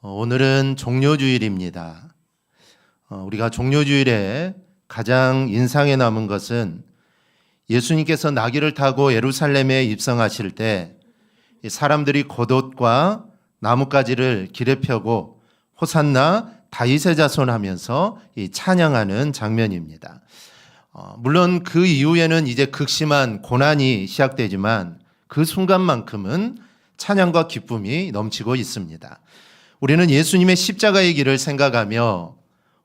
오늘은 종료주일입니다. 우리가 종료주일에 가장 인상에 남은 것은 예수님께서 나귀를 타고 예루살렘에 입성하실 때 사람들이 겉옷과 나뭇가지를 길에 펴고 호산나 다윗의 자손 하면서 찬양하는 장면입니다. 물론 그 이후에는 이제 극심한 고난이 시작되지만 그 순간만큼은 찬양과 기쁨이 넘치고 있습니다. 우리는 예수님의 십자가의 길을 생각하며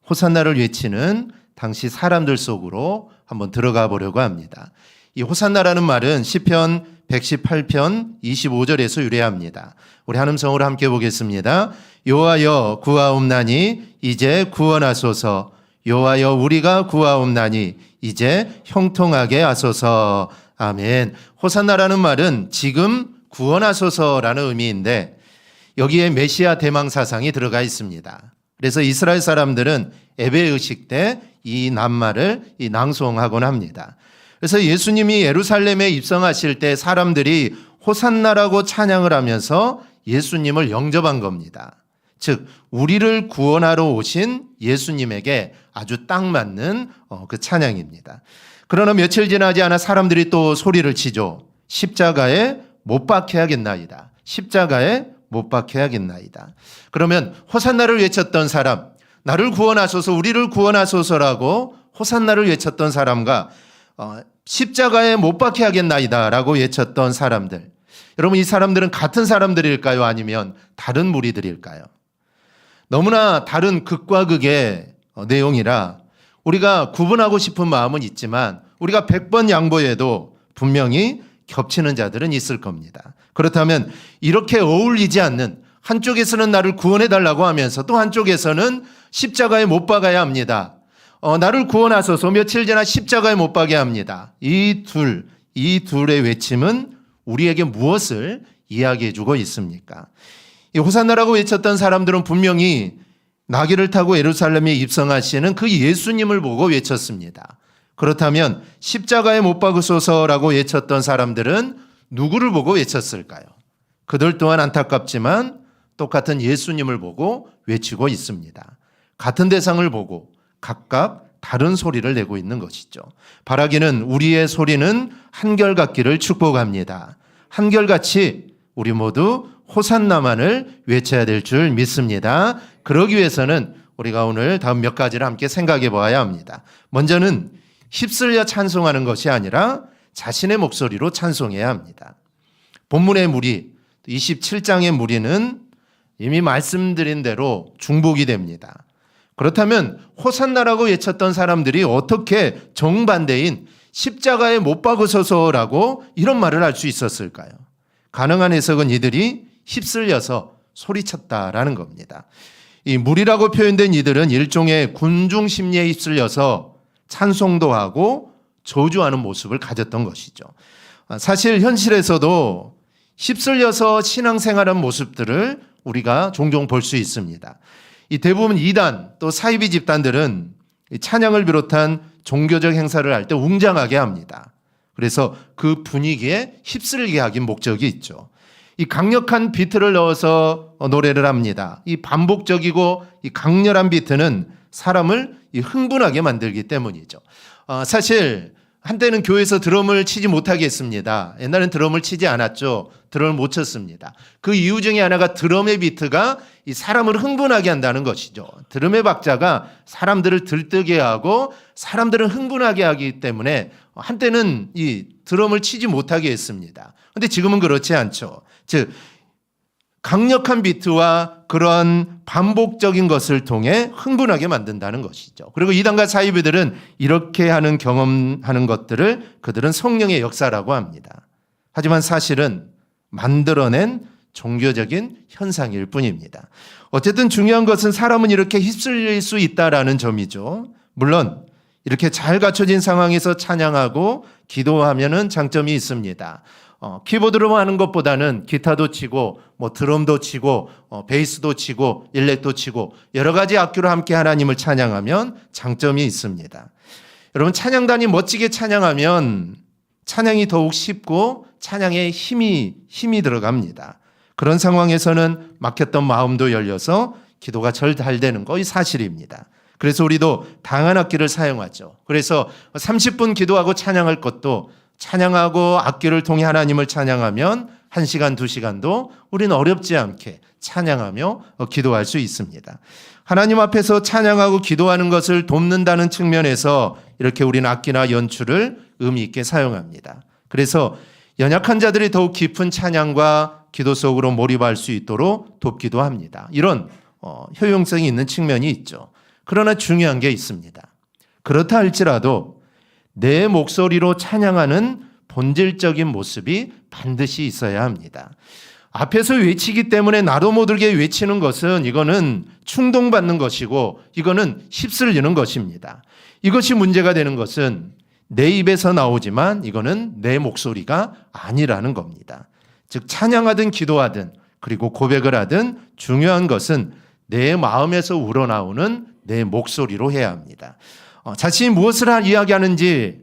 호산나를 외치는 당시 사람들 속으로 한번 들어가 보려고 합니다. 이 호산나라는 말은 시편 118편 25절에서 유래합니다. 우리 한음성으로 함께 보겠습니다. 여호와여 구하옵나니 이제 구원하소서. 여호와여 우리가 구하옵나니 이제 형통하게 하소서. 아멘. 호산나라는 말은 지금 구원하소서라는 의미인데 여기에 메시아 대망 사상이 들어가 있습니다. 그래서 이스라엘 사람들은 예배의식 때 이 낱말을 낭송하곤 합니다. 그래서 예수님이 예루살렘에 입성하실 때 사람들이 호산나라고 찬양을 하면서 예수님을 영접한 겁니다. 즉 우리를 구원하러 오신 예수님에게 아주 딱 맞는 그 찬양입니다. 그러나 며칠 지나지 않아 사람들이 또 소리를 치죠. 십자가에 못 박혀야겠나이다. 십자가에 못 박혀야겠나이다. 그러면 호산나를 외쳤던 사람, 나를 구원하소서, 우리를 구원하소서라고 호산나를 외쳤던 사람과 십자가에 못 박혀야겠나이다 라고 외쳤던 사람들, 여러분 이 사람들은 같은 사람들일까요? 아니면 다른 무리들일까요? 너무나 다른 극과 극의 내용이라 우리가 구분하고 싶은 마음은 있지만 우리가 100번 양보해도 분명히 겹치는 자들은 있을 겁니다. 그렇다면 이렇게 어울리지 않는, 한쪽에서는 나를 구원해달라고 하면서 또 한쪽에서는 십자가에 못 박아야 합니다. 나를 구원하소서, 며칠 지나 십자가에 못 박아야 합니다. 이 둘의 외침은 우리에게 무엇을 이야기해 주고 있습니까? 이 호산나라고 외쳤던 사람들은 분명히 나귀를 타고 예루살렘에 입성하시는 그 예수님을 보고 외쳤습니다. 그렇다면 십자가에 못 박으소서라고 외쳤던 사람들은 누구를 보고 외쳤을까요? 그들 또한 안타깝지만 똑같은 예수님을 보고 외치고 있습니다. 같은 대상을 보고 각각 다른 소리를 내고 있는 것이죠. 바라기는 우리의 소리는 한결같기를 축복합니다. 한결같이 우리 모두 호산나만을 외쳐야 될 줄 믿습니다. 그러기 위해서는 우리가 오늘 다음 몇 가지를 함께 생각해 보아야 합니다. 먼저는 휩쓸려 찬송하는 것이 아니라 자신의 목소리로 찬송해야 합니다. 본문의 무리, 27장의 무리는 이미 말씀드린 대로 중복이 됩니다. 그렇다면 호산나라고 외쳤던 사람들이 어떻게 정반대인 십자가에 못 박으소서라고 이런 말을 할 수 있었을까요? 가능한 해석은 이들이 휩쓸려서 소리쳤다라는 겁니다. 이 무리라고 표현된 이들은 일종의 군중 심리에 휩쓸려서 찬송도 하고 저주하는 모습을 가졌던 것이죠. 사실 현실에서도 휩쓸려서 신앙생활하는 모습들을 우리가 종종 볼 수 있습니다. 이 대부분 이단 또 사이비 집단들은 찬양을 비롯한 종교적 행사를 할 때 웅장하게 합니다. 그래서 그 분위기에 휩쓸게 하긴 목적이 있죠. 이 강력한 비트를 넣어서 노래를 합니다. 이 반복적이고 이 강렬한 비트는 사람을 흥분하게 만들기 때문이죠. 사실 한때는 교회에서 드럼을 치지 못하게 했습니다. 옛날엔 드럼을 치지 않았죠. 드럼을 못 쳤습니다. 그 이유 중에 하나가 드럼의 비트가 이 사람을 흥분하게 한다는 것이죠. 드럼의 박자가 사람들을 들뜨게 하고 사람들을 흥분하게 하기 때문에 한때는 이 드럼을 치지 못하게 했습니다. 그런데 지금은 그렇지 않죠. 즉 강력한 비트와 그런 반복적인 것을 통해 흥분하게 만든다는 것이죠. 그리고 이단과 사이비들은 이렇게 하는 경험하는 것들을 그들은 성령의 역사라고 합니다. 하지만 사실은 만들어낸 종교적인 현상일 뿐입니다. 어쨌든 중요한 것은 사람은 이렇게 휩쓸릴 수 있다라는 점이죠. 물론 이렇게 잘 갖춰진 상황에서 찬양하고 기도하면은 장점이 있습니다. 키보드로 하는 것보다는 기타도 치고 드럼도 치고 베이스도 치고 일렉도 치고 여러 가지 악기로 함께 하나님을 찬양하면 장점이 있습니다. 여러분 찬양단이 멋지게 찬양하면 찬양이 더욱 쉽고 찬양에 힘이 들어갑니다. 그런 상황에서는 막혔던 마음도 열려서 기도가 잘 되는 것이 사실입니다. 그래서 우리도 다양한 악기를 사용하죠. 그래서 30분 기도하고 찬양할 것도 찬양하고 악기를 통해 하나님을 찬양하면 1시간, 2시간도 우리는 어렵지 않게 찬양하며 기도할 수 있습니다. 하나님 앞에서 찬양하고 기도하는 것을 돕는다는 측면에서 이렇게 우리는 악기나 연주를 의미 있게 사용합니다. 그래서 연약한 자들이 더욱 깊은 찬양과 기도 속으로 몰입할 수 있도록 돕기도 합니다. 이런 효용성이 있는 측면이 있죠. 그러나 중요한 게 있습니다. 그렇다 할지라도 내 목소리로 찬양하는 본질적인 모습이 반드시 있어야 합니다. 앞에서 외치기 때문에 나도 모르게 외치는 것은 이거는 충동받는 것이고 이거는 휩쓸리는 것입니다. 이것이 문제가 되는 것은 내 입에서 나오지만 이거는 내 목소리가 아니라는 겁니다. 즉 찬양하든 기도하든 그리고 고백을 하든 중요한 것은 내 마음에서 우러나오는 내 목소리로 해야 합니다. 자신이 무엇을 이야기하는지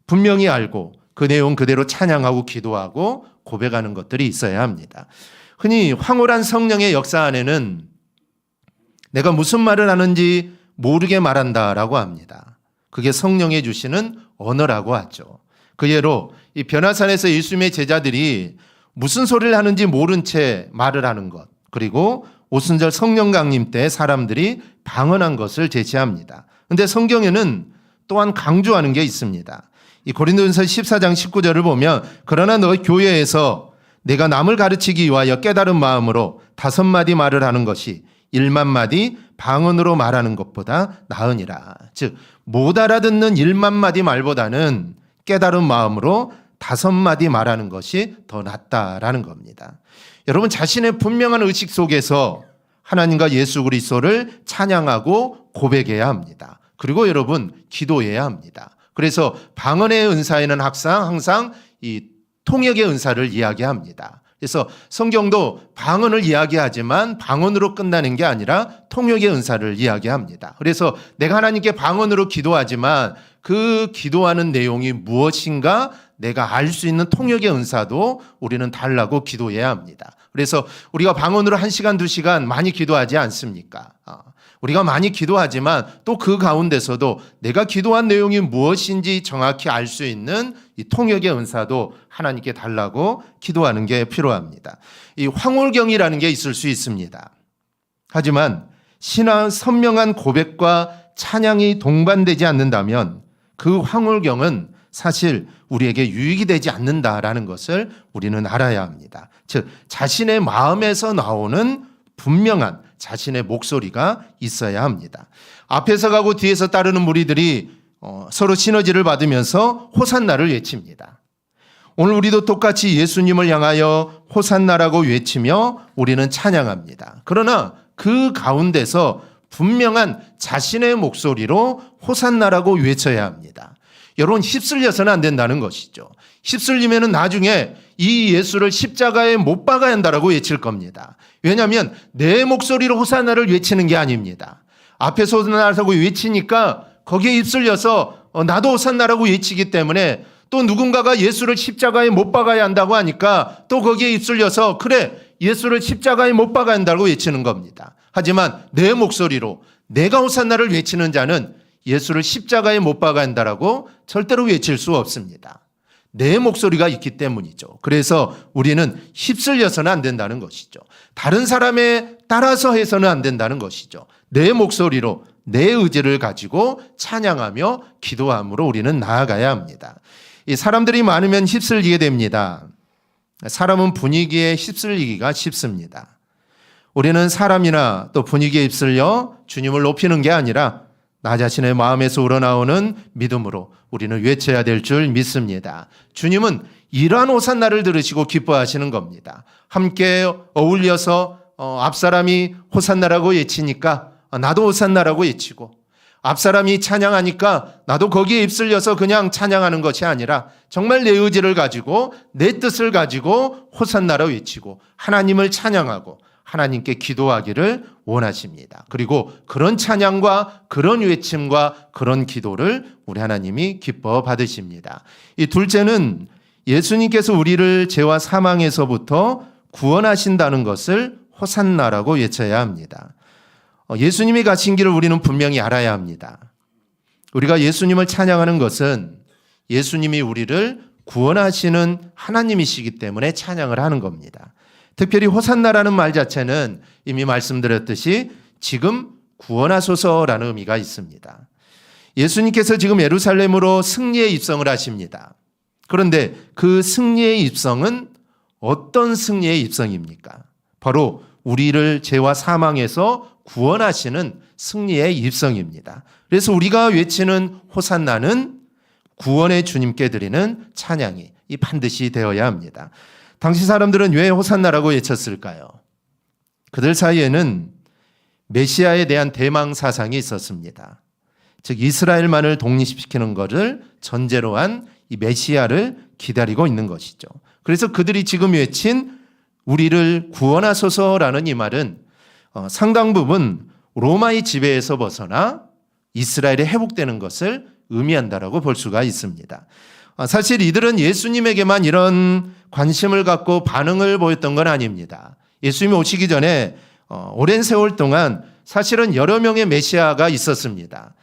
분명히 알고 그 내용 그대로 찬양하고 기도하고 고백하는 것들이 있어야 합니다. 흔히 황홀한 성령의 역사 안에는 내가 무슨 말을 하는지 모르게 말한다라고 합니다. 그게 성령이 주시는 언어라고 하죠. 그 예로 이 변화산에서 예수님의 제자들이 무슨 소리를 하는지 모른 채 말을 하는 것, 그리고 오순절 성령 강림 때 사람들이 방언한 것을 제시합니다. 그런데 성경에는 또한 강조하는 게 있습니다. 이 고린도전서 14장 19절을 보면 그러나 너 교회에서 내가 남을 가르치기 위하여 깨달은 마음으로 5마디 말을 하는 것이 1만 마디 방언으로 말하는 것보다 나으니라. 즉 못 알아듣는 1만 마디 말보다는 깨달은 마음으로 5마디 말하는 것이 더 낫다라는 겁니다. 여러분 자신의 분명한 의식 속에서 하나님과 예수 그리스도를 찬양하고 고백해야 합니다. 그리고 여러분 기도해야 합니다. 그래서 방언의 은사에는 항상 이 통역의 은사를 이야기합니다. 그래서 성경도 방언을 이야기하지만 방언으로 끝나는 게 아니라 통역의 은사를 이야기합니다. 그래서 내가 하나님께 방언으로 기도하지만 그 기도하는 내용이 무엇인가 내가 알 수 있는 통역의 은사도 우리는 달라고 기도해야 합니다. 그래서 우리가 방언으로 1시간, 2시간 많이 기도하지 않습니까? 우리가 많이 기도하지만 또 그 가운데서도 내가 기도한 내용이 무엇인지 정확히 알 수 있는 이 통역의 은사도 하나님께 달라고 기도하는 게 필요합니다. 이 황홀경이라는 게 있을 수 있습니다. 하지만 신앙 선명한 고백과 찬양이 동반되지 않는다면 그 황홀경은 사실 우리에게 유익이 되지 않는다라는 것을 우리는 알아야 합니다. 즉 자신의 마음에서 나오는 분명한 자신의 목소리가 있어야 합니다. 앞에서 가고 뒤에서 따르는 무리들이 서로 시너지를 받으면서 호산나를 외칩니다. 오늘 우리도 똑같이 예수님을 향하여 호산나라고 외치며 우리는 찬양합니다. 그러나 그 가운데서 분명한 자신의 목소리로 호산나라고 외쳐야 합니다. 여러분 휩쓸려서는 안 된다는 것이죠. 휩쓸리면 나중에 이 예수를 십자가에 못 박아야 한다라고 외칠 겁니다. 왜냐하면 내 목소리로 호산나를 외치는 게 아닙니다. 앞에서 호산나라고 외치니까 거기에 휩쓸려서 나도 호산나라고 외치기 때문에 또 누군가가 예수를 십자가에 못 박아야 한다고 하니까 또 거기에 휩쓸려서 그래 예수를 십자가에 못 박아야 한다고 외치는 겁니다. 하지만 내 목소리로 내가 호산나를 외치는 자는 예수를 십자가에 못 박아야 한다라고 절대로 외칠 수 없습니다. 내 목소리가 있기 때문이죠. 그래서 우리는 휩쓸려서는 안 된다는 것이죠. 다른 사람에 따라서 해서는 안 된다는 것이죠. 내 목소리로 내 의지를 가지고 찬양하며 기도함으로 우리는 나아가야 합니다. 이 사람들이 많으면 휩쓸리게 됩니다. 사람은 분위기에 휩쓸리기가 쉽습니다. 우리는 사람이나 또 분위기에 휩쓸려 주님을 높이는 게 아니라 나 자신의 마음에서 우러나오는 믿음으로 우리는 외쳐야 될 줄 믿습니다. 주님은 이러한 호산나를 들으시고 기뻐하시는 겁니다. 함께 어울려서 앞사람이 호산나라고 외치니까 나도 호산나라고 외치고 앞사람이 찬양하니까 나도 거기에 휩쓸려서 그냥 찬양하는 것이 아니라 정말 내 의지를 가지고 내 뜻을 가지고 호산나라 외치고 하나님을 찬양하고 하나님께 기도하기를 원하십니다. 그리고 그런 찬양과 그런 외침과 그런 기도를 우리 하나님이 기뻐 받으십니다. 이 둘째는 예수님께서 우리를 죄와 사망에서부터 구원하신다는 것을 호산나라고 외쳐야 합니다. 예수님이 가신 길을 우리는 분명히 알아야 합니다. 우리가 예수님을 찬양하는 것은 예수님이 우리를 구원하시는 하나님이시기 때문에 찬양을 하는 겁니다. 특별히 호산나라는 말 자체는 이미 말씀드렸듯이 지금 구원하소서라는 의미가 있습니다. 예수님께서 지금 예루살렘으로 승리의 입성을 하십니다. 그런데 그 승리의 입성은 어떤 승리의 입성입니까? 바로 우리를 죄와 사망에서 구원하시는 승리의 입성입니다. 그래서 우리가 외치는 호산나는 구원의 주님께 드리는 찬양이 반드시 되어야 합니다. 당시 사람들은 왜 호산나라고 외쳤을까요? 그들 사이에는 메시아에 대한 대망 사상이 있었습니다. 즉 이스라엘만을 독립시키는 것을 전제로 한 이 메시아를 기다리고 있는 것이죠. 그래서 그들이 지금 외친 우리를 구원하소서라는 이 말은 상당 부분 로마의 지배에서 벗어나 이스라엘이 회복되는 것을 의미한다라고 볼 수가 있습니다. 사실 이들은 예수님에게만 이런 관심을 갖고 반응을 보였던 건 아닙니다. 예수님이 오시기 전에 오랜 세월 동안 사실은 여러 명의 메시아가 있었습니다.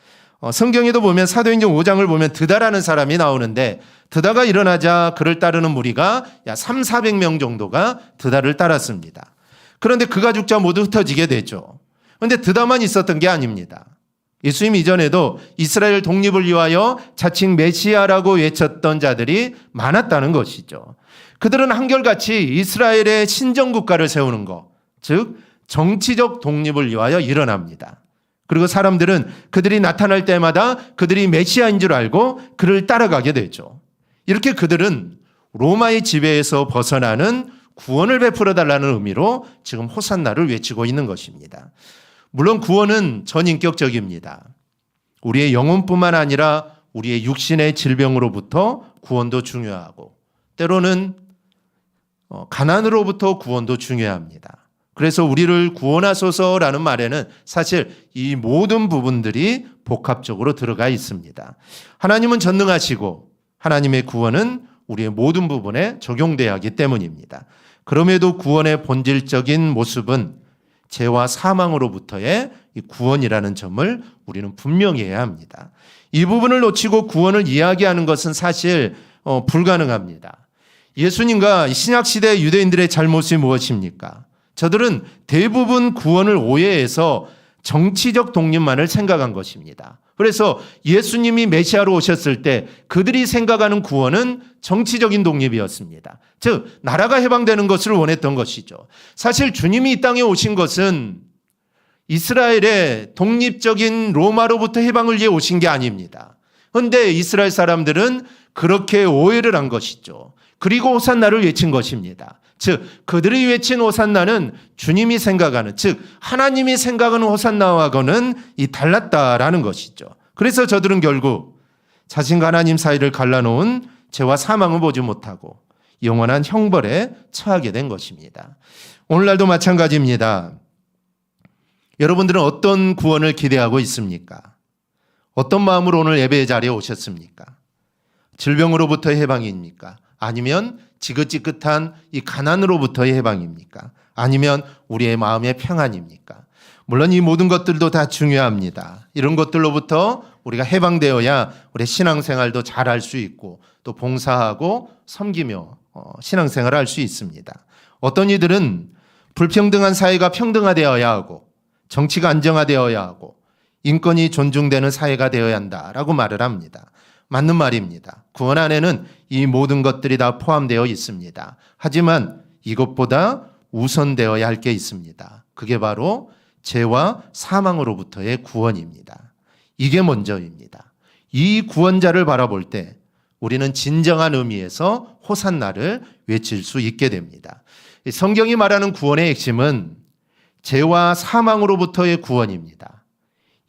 성경에도 보면 사도행전 5장을 보면 드다라는 사람이 나오는데 드다가 일어나자 그를 따르는 무리가 300~400명 정도가 드다를 따랐습니다. 그런데 그 가죽자 모두 흩어지게 되죠. 그런데 드다만 있었던 게 아닙니다. 예수님 이전에도 이스라엘 독립을 위하여 자칭 메시아라고 외쳤던 자들이 많았다는 것이죠. 그들은 한결같이 이스라엘의 신정국가를 세우는 것, 즉 정치적 독립을 위하여 일어납니다. 그리고 사람들은 그들이 나타날 때마다 그들이 메시아인 줄 알고 그를 따라가게 되죠. 이렇게 그들은 로마의 지배에서 벗어나는 구원을 베풀어 달라는 의미로 지금 호산나를 외치고 있는 것입니다. 물론 구원은 전인격적입니다. 우리의 영혼뿐만 아니라 우리의 육신의 질병으로부터 구원도 중요하고 때로는 가난으로부터 구원도 중요합니다. 그래서 우리를 구원하소서라는 말에는 사실 이 모든 부분들이 복합적으로 들어가 있습니다. 하나님은 전능하시고 하나님의 구원은 우리의 모든 부분에 적용돼야 하기 때문입니다. 그럼에도 구원의 본질적인 모습은 죄와 사망으로부터의 이 구원이라는 점을 우리는 분명히 해야 합니다. 이 부분을 놓치고 구원을 이야기하는 것은 사실 불가능합니다. 예수님과 신약시대 유대인들의 잘못이 무엇입니까? 저들은 대부분 구원을 오해해서 정치적 독립만을 생각한 것입니다. 그래서 예수님이 메시아로 오셨을 때 그들이 생각하는 구원은 정치적인 독립이었습니다. 즉 나라가 해방되는 것을 원했던 것이죠. 사실 주님이 이 땅에 오신 것은 이스라엘의 독립적인 로마로부터 해방을 위해 오신 게 아닙니다. 그런데 이스라엘 사람들은 그렇게 오해를 한 것이죠. 그리고 호산나를 외친 것입니다. 즉 그들이 외친 호산나는 주님이 생각하는, 즉 하나님이 생각하는 호산나와는 달랐다라는 것이죠. 그래서 저들은 결국 자신과 하나님 사이를 갈라놓은 죄와 사망을 보지 못하고 영원한 형벌에 처하게 된 것입니다. 오늘날도 마찬가지입니다. 여러분들은 어떤 구원을 기대하고 있습니까? 어떤 마음으로 오늘 예배의 자리에 오셨습니까? 질병으로부터의 해방입니까? 아니면 지긋지긋한 이 가난으로부터의 해방입니까? 아니면 우리의 마음의 평안입니까? 물론 이 모든 것들도 다 중요합니다. 이런 것들로부터 우리가 해방되어야 우리 신앙생활도 잘할 수 있고 또 봉사하고 섬기며 신앙생활을 할 수 있습니다. 어떤 이들은 불평등한 사회가 평등화되어야 하고 정치가 안정화되어야 하고 인권이 존중되는 사회가 되어야 한다라고 말을 합니다. 맞는 말입니다. 구원 안에는 이 모든 것들이 다 포함되어 있습니다. 하지만 이것보다 우선되어야 할 게 있습니다. 그게 바로 죄와 사망으로부터의 구원입니다. 이게 먼저입니다. 이 구원자를 바라볼 때 우리는 진정한 의미에서 호산나를 외칠 수 있게 됩니다. 성경이 말하는 구원의 핵심은 죄와 사망으로부터의 구원입니다.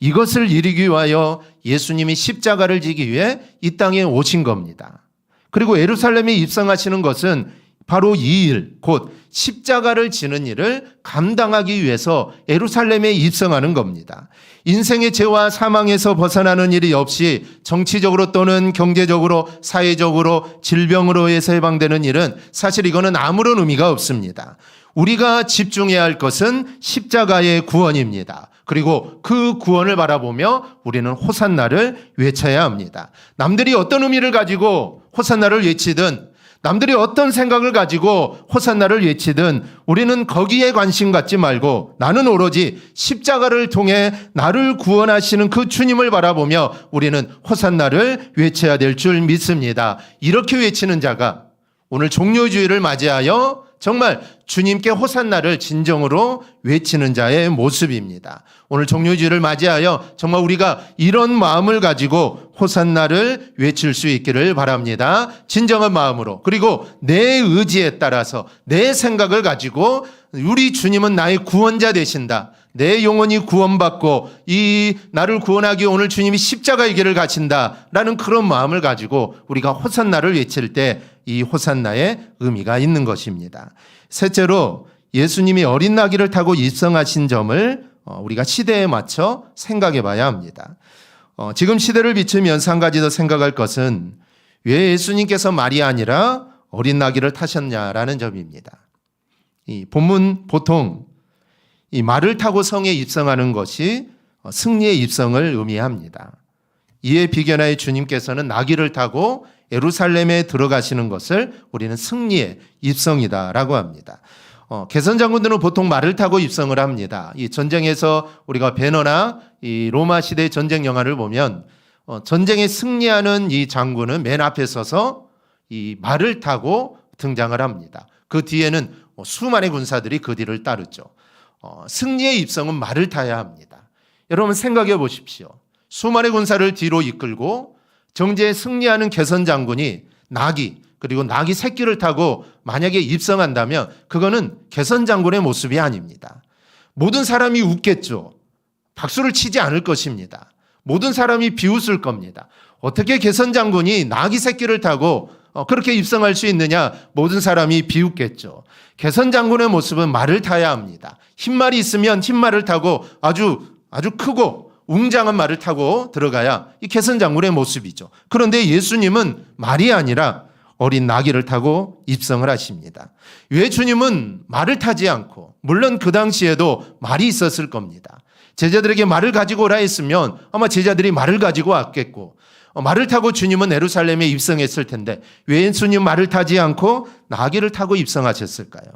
이것을 이루기 위하여 예수님이 십자가를 지기 위해 이 땅에 오신 겁니다. 그리고 예루살렘에 입성하시는 것은 바로 이 일, 곧 십자가를 지는 일을 감당하기 위해서 예루살렘에 입성하는 겁니다. 인생의 죄와 사망에서 벗어나는 일이 없이 정치적으로 또는 경제적으로, 사회적으로, 질병으로 해서 해방되는 일은 사실 이거는 아무런 의미가 없습니다. 우리가 집중해야 할 것은 십자가의 구원입니다. 그리고 그 구원을 바라보며 우리는 호산나를 외쳐야 합니다. 남들이 어떤 의미를 가지고 호산나를 외치든, 남들이 어떤 생각을 가지고 호산나를 외치든 우리는 거기에 관심 갖지 말고 나는 오로지 십자가를 통해 나를 구원하시는 그 주님을 바라보며 우리는 호산나를 외쳐야 될 줄 믿습니다. 이렇게 외치는 자가 오늘 종료주일을 맞이하여 정말 주님께 호산나를 진정으로 외치는 자의 모습입니다. 오늘 종료주일을 맞이하여 정말 우리가 이런 마음을 가지고 호산나를 외칠 수 있기를 바랍니다. 진정한 마음으로, 그리고 내 의지에 따라서 내 생각을 가지고 우리 주님은 나의 구원자 되신다, 내 영혼이 구원받고 이 나를 구원하기 오늘 주님이 십자가의 길을 가신다라는 그런 마음을 가지고 우리가 호산나를 외칠 때 이 호산나의 의미가 있는 것입니다. 셋째로, 예수님이 어린 나귀를 타고 입성하신 점을 우리가 시대에 맞춰 생각해 봐야 합니다. 지금 시대를 비추면서 한 가지 더 생각할 것은 왜 예수님께서 말이 아니라 어린 나귀를 타셨냐라는 점입니다. 이 본문 보통 이 말을 타고 성에 입성하는 것이 승리의 입성을 의미합니다. 이에 비견하여 주님께서는 나귀를 타고 예루살렘에 들어가시는 것을 우리는 승리의 입성이다라고 합니다. 개선 장군들은 보통 말을 타고 입성을 합니다. 이 전쟁에서 우리가 배너나 이 로마 시대의 전쟁 영화를 보면 전쟁에 승리하는 이 장군은 맨 앞에 서서 이 말을 타고 등장을 합니다. 그 뒤에는 수많은 군사들이 그 뒤를 따르죠. 승리의 입성은 말을 타야 합니다. 여러분 생각해 보십시오. 수많은 군사를 뒤로 이끌고 정제에 승리하는 개선 장군이 나귀, 그리고 나귀 새끼를 타고 만약에 입성한다면 그거는 개선 장군의 모습이 아닙니다. 모든 사람이 웃겠죠. 박수를 치지 않을 것입니다. 모든 사람이 비웃을 겁니다. 어떻게 개선 장군이 나귀 새끼를 타고 그렇게 입성할 수 있느냐? 모든 사람이 비웃겠죠. 개선 장군의 모습은 말을 타야 합니다. 흰말이 있으면 흰말을 타고 아주 크고 웅장한 말을 타고 들어가야 이 개선 장군의 모습이죠. 그런데 예수님은 말이 아니라 어린 나귀를 타고 입성을 하십니다. 왜 주님은 말을 타지 않고, 물론 그 당시에도 말이 있었을 겁니다. 제자들에게 말을 가지고 오라 했으면 아마 제자들이 말을 가지고 왔겠고, 말을 타고 주님은 예루살렘에 입성했을 텐데 왜 예수님 말을 타지 않고 나귀를 타고 입성하셨을까요?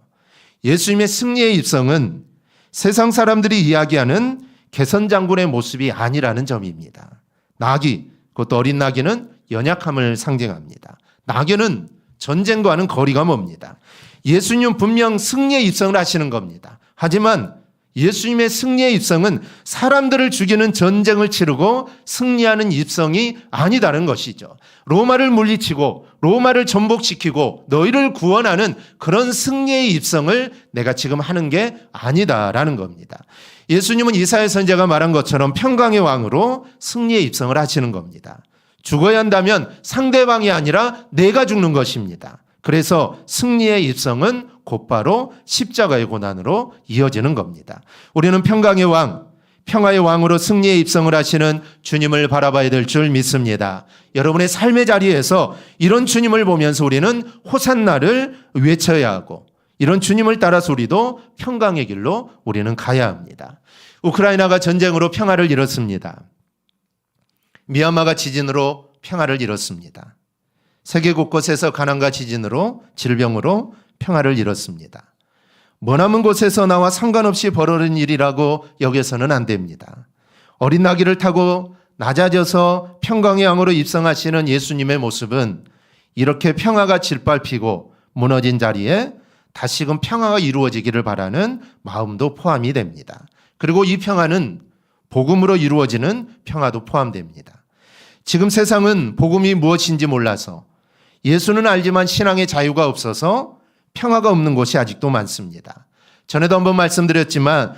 예수님의 승리의 입성은 세상 사람들이 이야기하는 개선 장군의 모습이 아니라는 점입니다. 나귀, 그것도 어린 나귀는 연약함을 상징합니다. 나귀는 전쟁과는 거리가 멉니다. 예수님은 분명 승리의 입성을 하시는 겁니다. 하지만 예수님의 승리의 입성은 사람들을 죽이는 전쟁을 치르고 승리하는 입성이 아니다는 것이죠. 로마를 물리치고 로마를 전복시키고 너희를 구원하는 그런 승리의 입성을 내가 지금 하는 게 아니다라는 겁니다. 예수님은 이사야 선지자가 말한 것처럼 평강의 왕으로 승리의 입성을 하시는 겁니다. 죽어야 한다면 상대방이 아니라 내가 죽는 것입니다. 그래서 승리의 입성은 곧바로 십자가의 고난으로 이어지는 겁니다. 우리는 평강의 왕, 평화의 왕으로 승리의 입성을 하시는 주님을 바라봐야 될 줄 믿습니다. 여러분의 삶의 자리에서 이런 주님을 보면서 우리는 호산나를 외쳐야 하고, 이런 주님을 따라서 우리도 평강의 길로 우리는 가야 합니다. 우크라이나가 전쟁으로 평화를 이뤘습니다. 미얀마가 지진으로 평화를 이뤘습니다. 세계 곳곳에서 가난과 지진으로, 질병으로 평화를 이뤘습니다. 머나먼 곳에서 나와 상관없이 벌어진 일이라고 여겨서는 안 됩니다. 어린 나귀를 타고 낮아져서 평강의 왕으로 입성하시는 예수님의 모습은 이렇게 평화가 짓밟히고 무너진 자리에 다시금 평화가 이루어지기를 바라는 마음도 포함이 됩니다. 그리고 이 평화는 복음으로 이루어지는 평화도 포함됩니다. 지금 세상은 복음이 무엇인지 몰라서, 예수는 알지만 신앙의 자유가 없어서 평화가 없는 곳이 아직도 많습니다. 전에도 한번 말씀드렸지만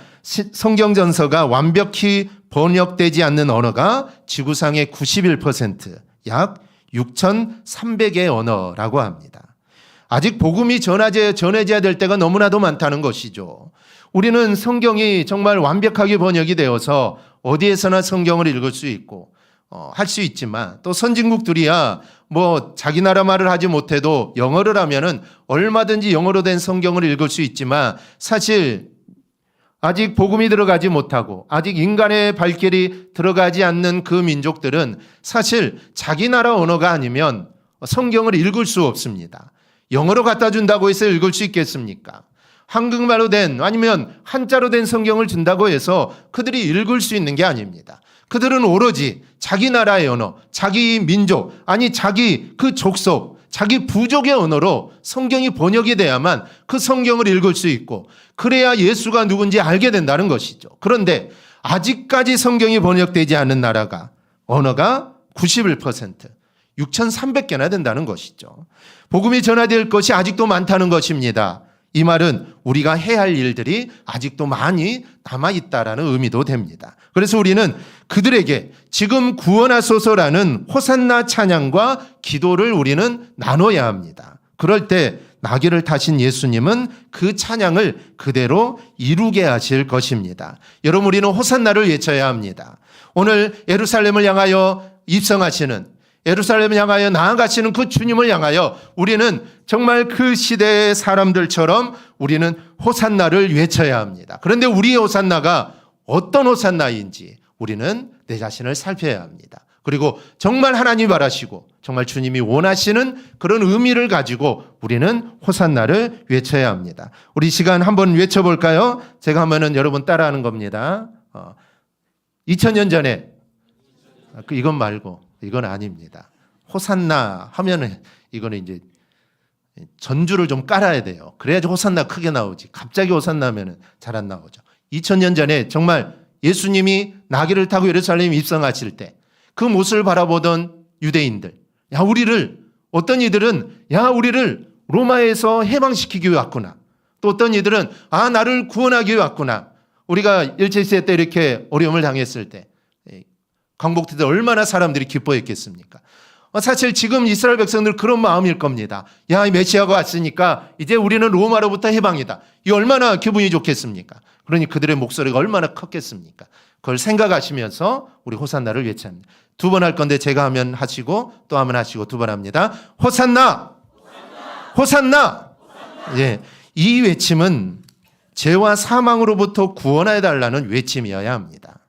성경전서가 완벽히 번역되지 않는 언어가 지구상의 91%, 약 6,300의 언어라고 합니다. 아직 복음이 전해져야 될 때가 너무나도 많다는 것이죠. 우리는 성경이 정말 완벽하게 번역이 되어서 어디에서나 성경을 읽을 수 있고 할 수 있지만, 또 선진국들이야 뭐 자기 나라 말을 하지 못해도 영어를 하면은 얼마든지 영어로 된 성경을 읽을 수 있지만, 사실 아직 복음이 들어가지 못하고 아직 인간의 발길이 들어가지 않는 그 민족들은 사실 자기 나라 언어가 아니면 성경을 읽을 수 없습니다. 영어로 갖다 준다고 해서 읽을 수 있겠습니까? 한국말로 된, 아니면 한자로 된 성경을 준다고 해서 그들이 읽을 수 있는 게 아닙니다. 그들은 오로지 자기 나라의 언어, 자기 민족, 아니 자기 그 족속, 자기 부족의 언어로 성경이 번역이 돼야만 그 성경을 읽을 수 있고, 그래야 예수가 누군지 알게 된다는 것이죠. 그런데 아직까지 성경이 번역되지 않은 나라가, 언어가 91%, 6,300개나 된다는 것이죠. 복음이 전화될 것이 아직도 많다는 것입니다. 이 말은 우리가 해야 할 일들이 아직도 많이 남아있다라는 의미도 됩니다. 그래서 우리는 그들에게 지금 구원하소서라는 호산나 찬양과 기도를 우리는 나눠야 합니다. 그럴 때 나귀를 타신 예수님은 그 찬양을 그대로 이루게 하실 것입니다. 여러분, 우리는 호산나를 외쳐야 합니다. 오늘 예루살렘을 향하여 입성하시는, 예루살렘을 향하여 나아가시는 그 주님을 향하여 우리는 정말 그 시대의 사람들처럼 우리는 호산나를 외쳐야 합니다. 그런데 우리의 호산나가 어떤 호산나인지 우리는 내 자신을 살펴야 합니다. 그리고 정말 하나님 바라시고 정말 주님이 원하시는 그런 의미를 가지고 우리는 호산나를 외쳐야 합니다. 우리 시간 한번 외쳐볼까요? 제가 하면은 여러분 따라하는 겁니다. 2000년 전에, 이건 말고, 이건 아닙니다. 호산나 하면은 이거는 이제 전주를 좀 깔아야 돼요. 그래야지 호산나 크게 나오지. 갑자기 호산나 하면은 잘 안 나오죠. 2000년 전에 정말 예수님이 나귀를 타고 예루살렘에 입성하실 때 그 모습을 바라보던 유대인들, 야, 우리를, 어떤 이들은 야, 우리를 로마에서 해방시키기 위해 왔구나. 또 어떤 이들은 아, 나를 구원하기 위해 왔구나. 우리가 일제시대 때 이렇게 어려움을 당했을 때 광복절 때 얼마나 사람들이 기뻐했겠습니까? 사실 지금 이스라엘 백성들 그런 마음일 겁니다. 야, 이 메시아가 왔으니까 이제 우리는 로마로부터 해방이다. 이 얼마나 기분이 좋겠습니까? 그러니 그들의 목소리가 얼마나 컸겠습니까? 그걸 생각하시면서 우리 호산나를 외칩니다. 두 번 할 건데 제가 하면 하시고 또 하면 하시고 두 번 합니다. 호산나! 호산나! 예, 이 외침은 죄와 사망으로부터 구원해 달라는 외침이어야 합니다.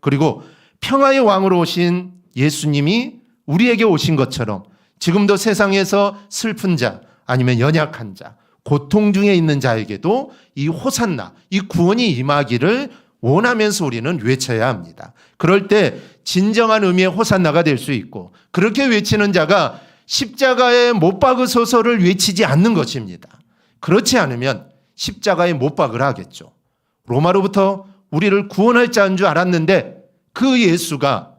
그리고 평화의 왕으로 오신 예수님이 우리에게 오신 것처럼 지금도 세상에서 슬픈 자, 아니면 연약한 자, 고통 중에 있는 자에게도 이 호산나, 이 구원이 임하기를 원하면서 우리는 외쳐야 합니다. 그럴 때 진정한 의미의 호산나가 될 수 있고, 그렇게 외치는 자가 십자가에 못 박으소서를 외치지 않는 것입니다. 그렇지 않으면 십자가에 못 박으라 하겠죠. 로마로부터 우리를 구원할 자인 줄 알았는데 그 예수가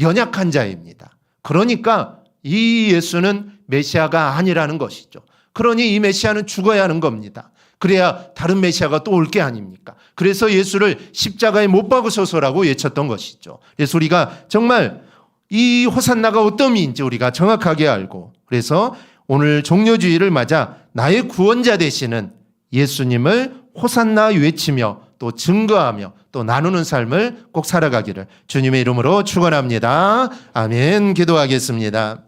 연약한 자입니다. 그러니까 이 예수는 메시아가 아니라는 것이죠. 그러니 이 메시아는 죽어야 하는 겁니다. 그래야 다른 메시아가 또 올 게 아닙니까? 그래서 예수를 십자가에 못 박으소서라고 외쳤던 것이죠. 그래서 우리가 정말 이 호산나가 어떤 의미인지 우리가 정확하게 알고, 그래서 오늘 종료주의를 맞아 나의 구원자 되시는 예수님을 호산나 외치며 또 증거하며 또 나누는 삶을 꼭 살아가기를 주님의 이름으로 축원합니다. 아멘. 기도하겠습니다.